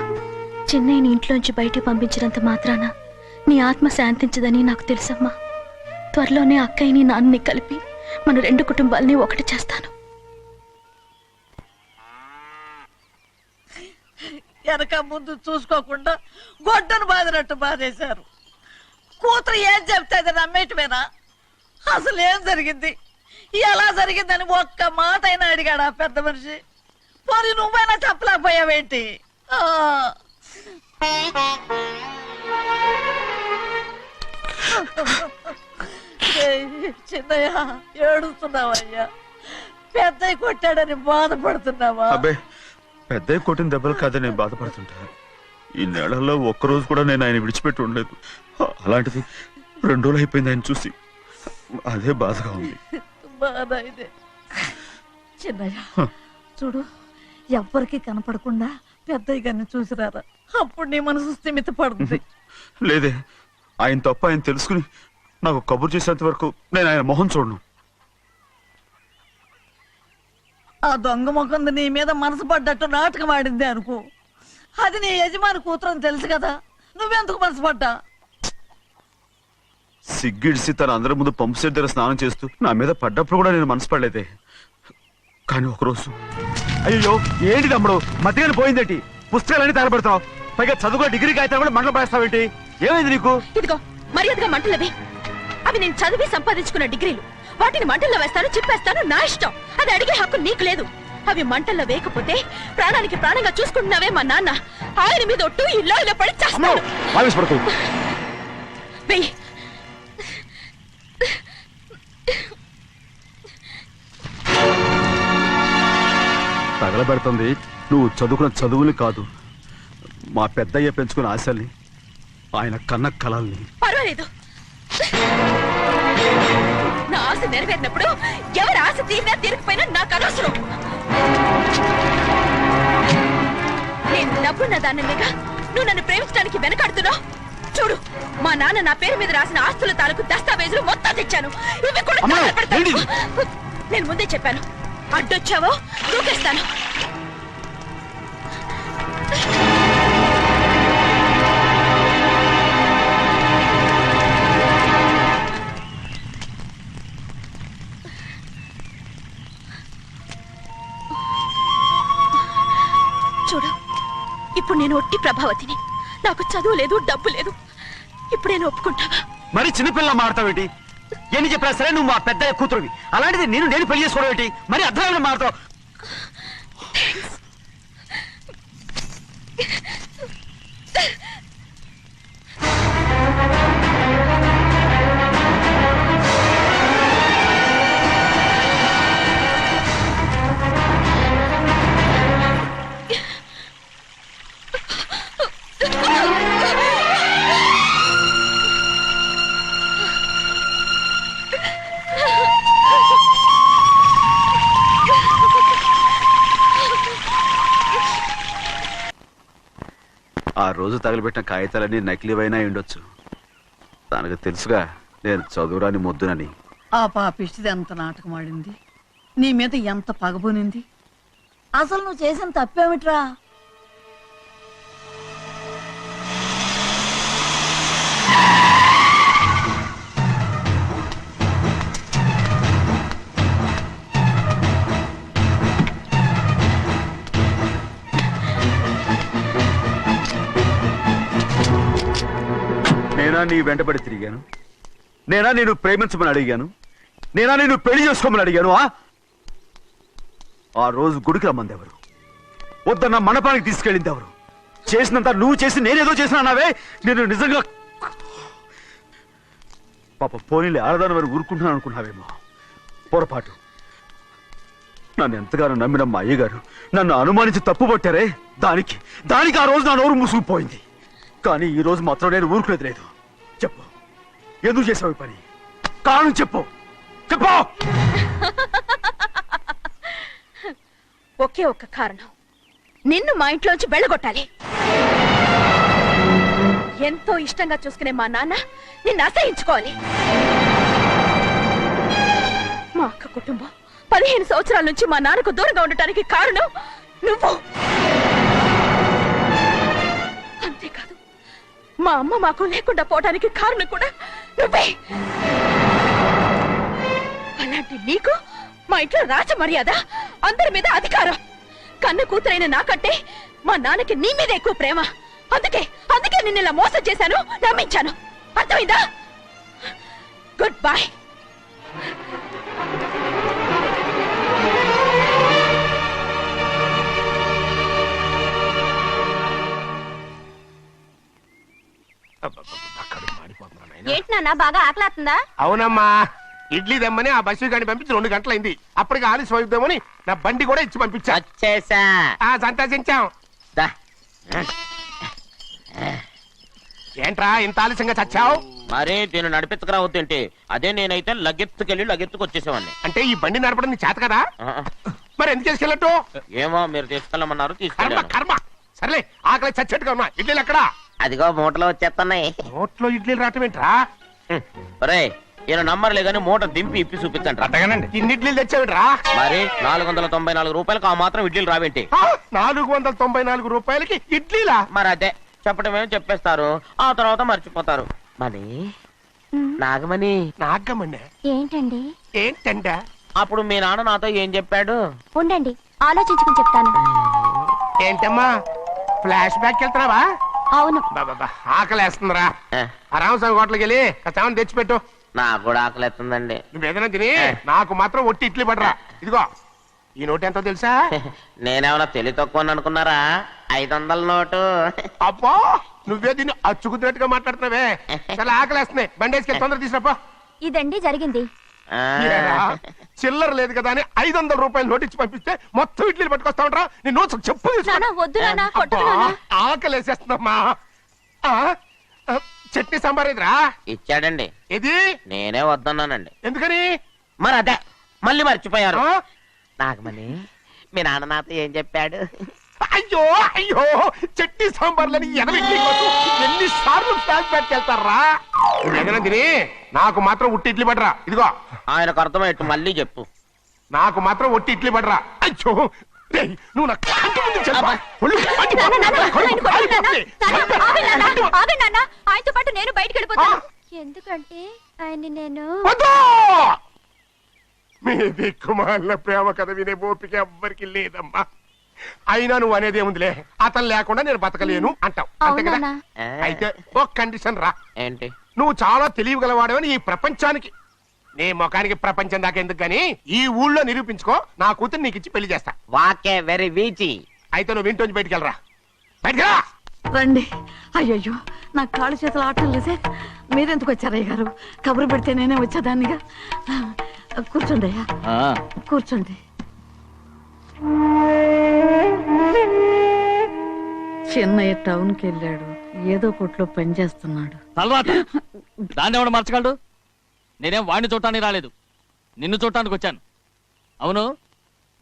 చెన్నైని ఇంట్లోంచి బయటికి పంపించినంత మాత్రాన నీ ఆత్మ శాంతించదని నాకు తెలుసమ్మా. త్వరలోనే అక్కయ్యని నాన్నని కలిపి మన 2 కుటుంబాలని ఒకటి చేస్తాను. వెనక ముందు చూసుకోకుండా గొడ్డను బాదినట్టు బాధేశారు. కూతురు ఏం చెప్తే అది నమ్మేయటమేనా? అసలు ఏం జరిగింది, ఎలా జరిగిందని ఒక్క మాట అయినా అడిగాడు ఆ పెద్ద మనిషి. పోనీ నువ్వైనా చెప్పలేకపోయావేంటి? చిన్నయ్య, ఏడుస్తున్నావయ్యా? పెద్దయ్య కొట్టాడని బాధపడుతున్నావా? అబ్బే, పెద్దయ్య కొట్టిన దెబ్బలు కాదని నేను బాధపడుతుంటా. ఈ నెలల్లో ఒక్కరోజు కూడా నేను ఆయన విడిచిపెట్టి ఉండలేదు. అలాంటిది 2 రోజులు అయిపోయింది ఆయన చూసి. అదే బాధగా ఉంది. బాధ ఇదే. చిన్నయ్య చూడు, ఎవ్వరికి కనపడకుండా పెద్దయ్య గారిని చూసిరారా, అప్పుడు నీ మనసు స్థిమిత పడుతుంది. లేదే, ఆయన తప్ప ఆయన తెలుసుకుని నాకు కబురు చేసేంత వరకు నేను ఆయన మొహం చూడను. ఆ దొంగ ముఖం నీ మీద మనసు పడ్డట్టు నాటకం ఆడింది అనుకో, అది నీ యజమాని కూతురని తెలుసు కదా, నువ్వెందుకు మనసు పడ్డా? సిగ్గిడిసి తన అందరి ముందు పంపు సెట్ దగ్గర స్నానం చేస్తూ నా మీద పడ్డప్పుడు కూడా నేను మనసు పడలేదే. కానీ ఒకరోజు, అయ్యో ఏంటి తమ్ముడు మధ్యగానే పోయిందేంటి? పుస్తకాలన్నీ తగలబెడతావు, పైగా చదువుకో డిగ్రీ కాగితాలు కూడా మంటలు పడేస్తావేంటి? ఏమైంది నీకు? ఇదిగో మర్యాదగా మంటలవి. అవి నేను చదివి సంపాదించుకున్న డిగ్రీలు. వాటిని మంటల్లో వేస్తాను, చెప్పేస్తాను, నా ఇష్టం. అది అడిగే హక్కు నీకు లేదు. అవి మంటల్లో వేయకపోతే ప్రాణానికి ప్రాణంగా చూసుకుంటున్నావే మా నాన్న, ఆయన మీద ఒట్టు ఇలా ఇలా పడి చేస్తాను. వెయ్యి. తగలబెడుతుంది నువ్వు చదువుకున్న చదువుని కాదు, మా పెద్దయ్య పెంచుకున్న ఆశల్ని, ఆయన కన్న కలల్ని. పర్వాలేదు, నా ఆశ నెరవేరినప్పుడు ఎవరి ఆశ తీరినా తీరకపోయినా నాకు అనవసరం. నేను డబ్బున్న దానిగా నువ్వు నన్ను ప్రేమించడానికి వెనకాడుతున్నావు. చూడు, మా నాన్న నా పేరు మీద రాసిన ఆస్తుల తాలూకు దస్తావేజులు మొత్తం తెచ్చాను. ఇవి కూడా తగలబెడతాను. నేను ముందే చెప్పాను, అడ్డొచ్చావో దూకేస్తాను. చూడు, ఇప్పుడు నేను ఒట్టి ప్రభావతిని. నాకు చదువు లేదు, డబ్బు లేదు. ఇప్పుడు నేను ఒప్పుకుంటావా? మరి చిన్నపిల్ల మాడతావేంటి? ఎన్ని చెప్పినా సరే నువ్వు మా పెద్ద కూతురువి. అలాంటిది నేను పెళ్లి చేసుకోవడం ఏంటి? మరి అర్థమైన మాడతావు. ఆ రోజు తగలబెట్టిన కాగితాలన్నీ నకిలీవైనా ఉండొచ్చు. తనకు తెలుసుగా నేను చదువురాని మొద్దునని. ఆ పాపిష్టిది ఎంత నాటకం ఆడింది, నీ మీద ఎంత పగబోనింది. అసలు నువ్వు చేసిన తప్పేమిట్రా? నేనా నీ వెంటబడి తిరిగాను? నేనా నేను ప్రేమించమని అడిగాను? నేనా నేను పెళ్లి చేసుకోమని అడిగాను? ఆ రోజు గుడికి రమ్మంది ఎవరు? వద్దన్న మండపానికి తీసుకెళ్ళింది ఎవరు? చేసినంత నువ్వు చేసి నేనేదో చేసినావే. నేను నిజంగా పాప పోనీలే, ఆడదాని వారు ఊరుకుంటున్నాను అనుకున్నావేమో. పొరపాటు. నన్ను ఎంతగానో నమ్మిన మా అయ్యగారు నన్ను అనుమానించి తప్పు పట్టారే, దానికి ఆ రోజు నా నోరు మూసుకుపోయింది. కానీ ఈ రోజు మాత్రం నేను ఊరుకునేది లేదు. చెప్పు, ఎందుకు చేసావు ఈ పని? కారణం చెప్పు, చెప్పు. ఒకే ఒక్క కారణం, నిన్ను మా ఇంట్లోంచి వెళ్ళగొట్టాలి. ఎంతో ఇష్టంగా చూసుకునే మా నాన్న నిన్ను అసహించుకోవాలి. మా అక్క కుటుంబం 15 సంవత్సరాల నుంచి మా నాన్నకు దూరంగా ఉండటానికి కారణం నువ్వు. అంతేకాదు, మా అమ్మ మాకు లేకుండా పోవడానికి కారణం కూడా నువ్వే. అలాంటి నీకు మా ఇంట్లో రాజ మర్యాద, అందరి మీద అధికారం. కన్న కూతురైన నాకంటే మా నాన్నకి నీ మీద ఎక్కువ ప్రేమ. అందుకే నిన్ను ఇలా మోసం చేశాను, నమ్మించాను. అర్థమైందా? Good bye. ఏంటి నాన్న, బాగా ఆకలాతుందా? అవునమ్మా, ఇడ్లీ దమ్మని ఆ బస్సు గాని పంపించి 2 గంటలైంది. అప్పటికి ఆలస్యం అవుతామని నా బండి కూడా ఇచ్చి పంపించా. వచ్చేసా. సంతోషించాం. దా. ఏంట్రా ఇంత ఆలస్యంగా చచ్చావు? మరే దీన్ని నడిపెత్తుకురావద్దేంటి? అదే నేనైతే లగెత్తుకెళ్ళి లగెత్తుకు వచ్చేసేవాడిని. అంటే ఈ బండి నడపడం నీ చేత కదా? మరి ఎందుకు చేసుకెళ్ళట్టు? ఏమో, మీరు తీసుకెళ్ళమన్నారు, కర్మ తీసుకెళ్ళాను. కర్మ. సర్లే, ఆకలి చచ్చేట్టుగా ఉన్నా. ఇడ్లీలు ఎక్కడా? అదిగో మూటలో వచ్చేస్తున్నాయి. నోట్లో ఇడ్లీలు రావటం ఏంట్రా? ఒరే, ఈయన నంబర్లే గానీ మూట దింపి ఇప్పి చూపించండి. అట్టగానండి. ఇన్ని ఇడ్లీలు తెచ్చావిడ్రా? మరి 494 రూపాయలకు ఆ మాత్రం ఇడ్లీలు రావేంటి? 494 రూపాయలకి ఇడ్లీలా? మరి అదే చెప్పడమేమో చెప్పేస్తారు, ఆ తర్వాత మర్చిపోతారు. మనీ నాగమణి. నాగమణి ఏంటండి? ఏంటంట? అప్పుడు మీ నాన్న నాతో ఏం చెప్పాడు? ఉండండి, ఆలోచించుకుని చెప్తాను. ఏంటమ్మా, ఫ్లాష్ బ్యాక్ వెళ్తున్నావా? అవును. బాబా ఆకలేస్తుందిరా. ఆ రామస్వామి హోటల్కి వెళ్ళి కచ్చామని తెచ్చిపెట్టు. నాకు కూడా ఆకలిస్తుందండి. నువ్వేదైనా తిని నాకు మాత్రం ఒట్టి ఇడ్లీ పడరా. ఇదిగో, ఈ నోటు ఎంతో తెలుసా? నేనేమన్నా తెలివి తక్కువ అనుకున్నారా? 500 నోటు. అబ్బా, నువ్వే దీన్ని అచ్చుకుతున్నట్టుగా మాట్లాడుతున్నావే. చాలా ఆకలేస్తున్నాయి, బండేసుకెళ్ళి తొందర తీసినప్పా. ఇదండి జరిగింది. చిల్లర లేదు కదా అని 500 రూపాయలు నోటు ఇచ్చి పంపిస్తే మొత్తం ఇడ్లీలు పట్టుకొస్తా ఉంటా. నీ నోట్స్ చెప్పు. ఆకలేసేస్తుందమ్మా. చట్నీ సాంబార్ ఇదిరా? ఇచ్చాడండి. ఇది నేనే వద్దన్నానండి. ఎందుకని? మరి అదే మళ్ళీ మర్చిపోయారు. నాగమణి, మీ నాన్న నాతో ఏం చెప్పాడు? అయ్యో అయ్యో, చట్నీ సాంబార్లని ఎన్ని సార్లు ఫ్లాష్ బ్యాక్ వెళ్తారా? ఏదైనా తిని నాకు మాత్రం ఉట్టి ఇడ్లీ పడరా. ఇదిగో, ఆయనకు అర్థమయ్యట్టు మళ్ళీ చెప్పు. నాకు మాత్రం ఒట్టి ఇడ్లీ పడరా. అయ్యో, నువ్వు నా కంటి ముందు చెప్పా. ఆయనతో పాటు నేను బయటకు వెళ్ళిపోతాను. ఎందుకంటే ఆయన నేను మీ దిక్కుమాల ప్రేమ కథ వినే ఓపిక ఎవ్వరికి లేదమ్మా. అయినా నువ్వు అనేది ఏముందిలే, అతను లేకుండా నేను బతకలేను అంటావు, అంతే కదా? అయితే ఒక కండిషన్ రా. ఏంటి? నువ్వు చాలా తెలియగలవాడవని ఈ ప్రపంచానికి, నీ ముఖానికి ప్రపంచం దాకా ఎందుకు గాని ఈ ఊళ్ళో నిరూపించుకో. నా కూతురు నీకు ఇచ్చి పెళ్లి చేస్తా. వాకే వెరీ వీచి. అయితే నువ్వు ఇంటి నుంచి బయటికి వెళ్ళరా. బయటకెళ్ళా. రండి. అయ్యయ్యో, నా కాళ్ళు చేతులు ఆటం లేదే. మీరెందుకు వచ్చారయ్య గారు? కబురు పెడితే నేనే వచ్చేదాన్నిగా. కూర్చోండి అయ్యా, కూర్చోండి. చిన్నయ్య టౌన్కి వెళ్ళాడు, ఏదో కొట్లో పని చేస్తున్నాడు. దాన్ని ఎవడు మర్చగలడు? నేనేం వాడిని చూడటానికి రాలేదు, నిన్ను చూడటానికి వచ్చాను. అవును,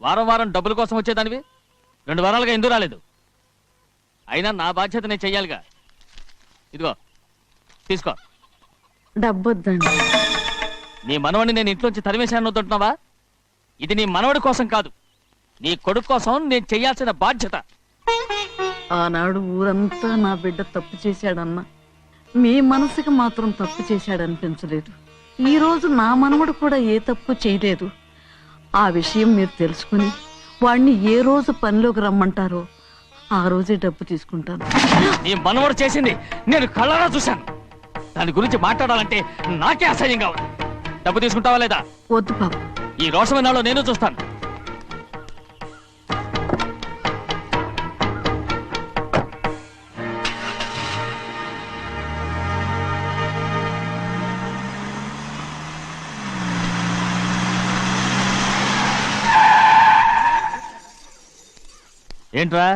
వారం వారం డబ్బుల కోసం వచ్చేదానివి 2 వారాలుగా ఎందుకు రాలేదు? అయినా నా బాధ్యత నేను చెయ్యాలిగా. ఇదిగో తీసుకో. డబ్బొద్దండి. నీ మనవడిని నేను ఇంట్లోంచి తరిమేశాను వద్దంటున్నావా? ఇది నీ మనవడి కోసం కాదు, నీ కొడుకు కోసం నేను చెయ్యాల్సిన బాధ్యత. ఆనాడు ఊరంతా నా బిడ్డ తప్పు చేశాడన్నా, మీ మనసుకి మాత్రం తప్పు చేశాడనిపించలేదు. ఈ రోజు నా మనవడు కూడా ఏ తప్పు చేయలేదు. ఆ విషయం మీరు తెలుసుకుని వాణ్ణి ఏ రోజు పనిలోకి రమ్మంటారో ఆ రోజే డబ్బు తీసుకుంటాను. నీ మనవడు చేసింది నేను కళ్ళారా చూశాను. దాని గురించి మాట్లాడాలంటే నాకే అసహ్యంగా ఉంది. డబ్బు తీసుకుంటావా లేదా? వద్దు బాబు. ఈ రోషమైన నాలో నేను చూస్తాను. ఏంట్రా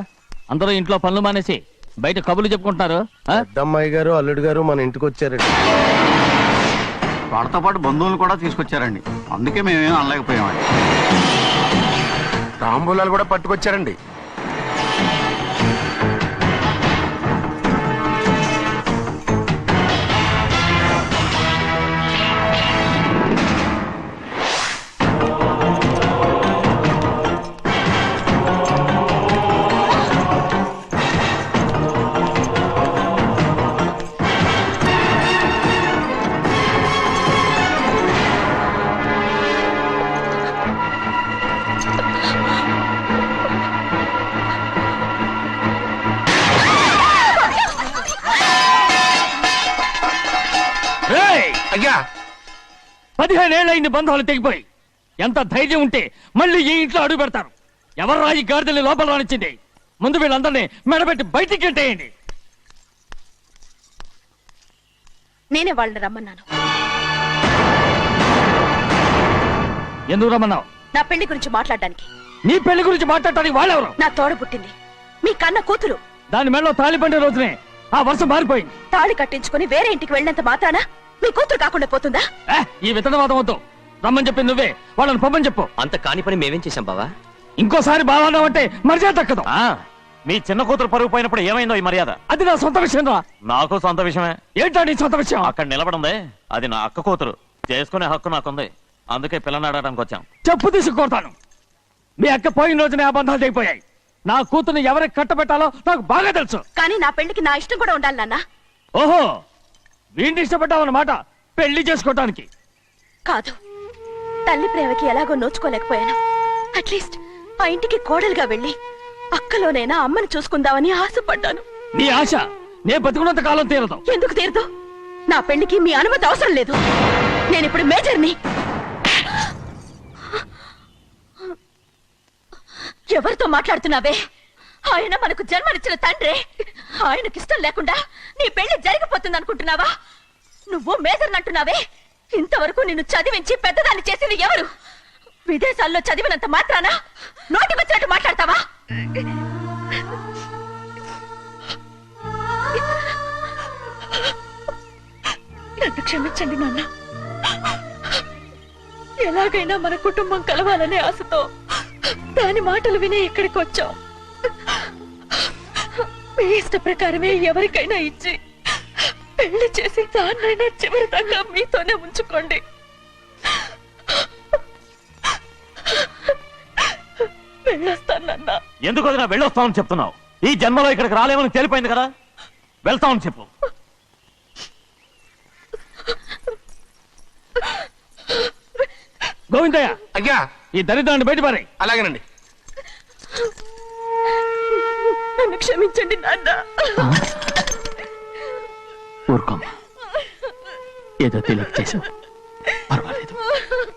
అందరూ ఇంట్లో పనులు మానేసి బయట కబుర్లు చెప్పుకుంటున్నారు ఆ? పెద్దమ్మాయి గారు అల్లుడు గారు మన ఇంటికి వచ్చారండి. వాళ్ళతో పాటు బంధువులు కూడా తీసుకొచ్చారండి, అందుకే మేమేం అనలేకపోయామండి. తాంబూలాలు కూడా పట్టుకొచ్చారండి. రేయ్! అయ్యా 15 ఏళ్ళయింది బంధాలు తెగిపోయి. ఎంత ధైర్యం ఉంటే మళ్ళీ ఈ ఇంట్లో అడుగు పెడతారు? ఎవరు రాయి గాడిదల్ని లోపల రానిచ్చింది? ముందు వీళ్ళందరినీ మెడబెట్టి బయటికి గెట్టేయండి. నేనే వాళ్ళని రమ్మన్నాను. ఎందుకు రమ్మన్నావు? నా పెళ్లి గురించి మాట్లాడడానికి. నీ పెళ్లి గురించి మాట్లాడటానికి వాళ్ళెవరు? నా తోడ పుట్టింది మీ కన్న కూతురు. దాని మెడలో తాళి పండే రోజునే ఆ వర్షం మారిపోయింది. తాళి కట్టించుకుని వేరే ఇంటికి వెళ్ళినంత మాత్రాన మీ కూతురు కాకుండా పోతుందా? ఈ విత్తనవాదం వద్దు. రమ్మని చెప్పి నువ్వే వాళ్ళని పంపని చెప్పు. అంత కాని పని మేమేం చేశాం బావా? ఇంకోసారి బావాన్నావంటే మర్యాద దక్కదు. మీ చిన్న కూతురు పరుగు పోయినప్పుడు ఏమైందో ఈ మర్యాద? అది నా సొంత విషయం రా. నాకు సొంత విషయమే. ఏంటా నీ సొంత విషయం? అక్కడ నిలబడిందే అది నా అక్క కూతురు, చేసుకునే హక్కు నాకుంది. అందుకే పిల్లని అడగడానికి వచ్చాం. చెప్పు తీసుకొడతాను. మీ అక్క పోయిన రోజునే ఆ బంధాలు తెగిపోయాయి. నా కూతుర్ని ఎవరికి కట్టబెట్టాలో నాకు బాగా తెలుసు. కానీ నా పెళ్లికి నా ఇష్టం కూడా ఉండాలి నాన్న. ఓహో, వీడిని ఇష్టపడ్డావన్నమాట పెళ్లి చేసుకోవటానికి. కాదు, తల్లి ప్రేమకి ఎలాగో నోచుకోలేకపోయాను. అట్లీస్ట్ ఆ ఇంటికి కోడలుగా వెళ్ళి అక్కలోనైనా అమ్మని చూసుకుందామని ఆశపడ్డాను. నీ ఆశ నే బతుకున్నంత కాలం తీరదు. ఎందుకు తీరదు? నా పెళ్లికి మీ అనుమతి అవసరం లేదు. నేనిప్పుడు మేజర్ని. ఎవరితో మాట్లాడుతున్నావే? ఆయన మనకు జన్మనిచ్చిన తండ్రే. ఆయనకిష్టం లేకుండా నీ పెళ్లి జరిగిపోతుంది అనుకుంటున్నావా? నువ్వు మేజర్ అంటున్నావే. ఇంతవరకు నిన్ను చదివించి పెద్దదాన్ని చేసింది ఎవరు? విదేశాల్లో చదివినంత మాత్రాన నోటి వచ్చినట్టు మాట్లాడతావా? నన్ను క్షమించండి నాన్న. ఎలాగైనా మన కుటుంబం కలవాలనే ఆశతో దాని మాటలు వినే ఇక్కడికి వచ్చాం. మీ ఇష్ట ప్రకారమే ఎవరికైనా ఇచ్చి పెళ్లి చేసి దాన్నైనా చివరి దాకా మీతోనే ఉంచుకోండి. వెళ్ళొస్తానన్నా. ఎందుకు వదినా వెళ్ళొస్తామని చెప్తున్నావు? ఈ జన్మలో ఇక్కడికి రాలేమని తెలిపోయింది కదా, వెళ్తామని చెప్పు. గోవిందయ్య, అయ్యా ఈ దరిద్రాన్ని బయటపడే. అలాగేనండి. నన్ను క్షమించండి నాన్న. ఊరుకోమ్మా, ఏదో తెలియక చేసావు, పర్వాలేదు.